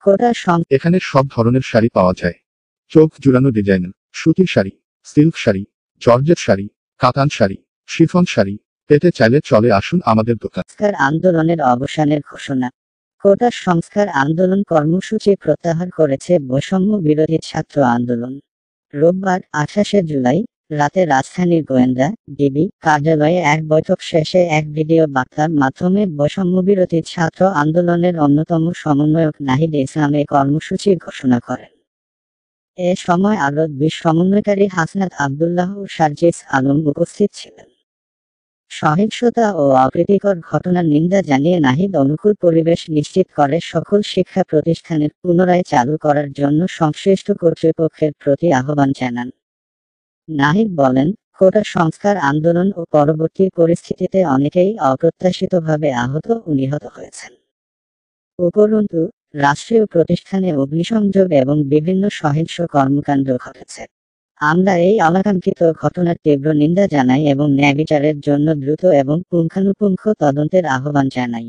কোটা এখানে সব ধরনের শাড়ি পাওয়া যায়। চোখ জুড়ানো ডিজাইন, সুতির শাড়ি, সিল্ক শাড়ি, জর্জেট শাড়ি, কাতান শাড়ি, শিফন শাড়ি পেতে চাইলে চলে আসুন আমাদের দোকান। সংস্কার আন্দোলনের অবসানের ঘোষণা। কোটা সংস্কার আন্দোলন কর্মসূচি প্রত্যাহার করেছে বৈষম্য বিরোধী ছাত্র আন্দোলন। রোববার 28শে জুলাই রাতে রাজধানীর গোয়েন্দা ডিবি কার্যালয়ে এক বৈঠক শেষে এক ভিডিও বার্তার মাধ্যমে বৈষম্যবিরোধী ছাত্র আন্দোলনের অন্যতম সমন্বয়ক নাহিদ ইসলাম এ কর্মসূচির ঘোষণা করেন। এ সময় আরও ২০ সমন্বয়কারী হাসনাত আব্দুল্লাহ ও সার্জিস আলম উপস্থিত ছিলেন। সহিংসতা ও অপ্রীতিকর ঘটনার নিন্দা জানিয়ে নাহিদ অনুকূল পরিবেশ নিশ্চিত করে সকল শিক্ষা প্রতিষ্ঠানের পুনরায় চালু করার জন্য সংশ্লিষ্ট কর্তৃপক্ষের প্রতি আহ্বান জানান। নাহিদ বলেন, কোটা সংস্কার আন্দোলন ও পরবর্তী পরিস্থিতিতে অনেকেই অপ্রত্যাশিতভাবে আহত ও নিহত হয়েছেন। উপরন্তু রাষ্ট্রীয় প্রতিষ্ঠানে অগ্নিসংযোগ এবং বিভিন্ন সহিংস কর্মকাণ্ড ঘটেছে। আমরা এই অনাকাঙ্ক্ষিত ঘটনার তীব্র নিন্দা জানাই এবং ন্যায়বিচারের জন্য দ্রুত এবং পুঙ্খানুপুঙ্খ তদন্তের আহ্বান জানাই।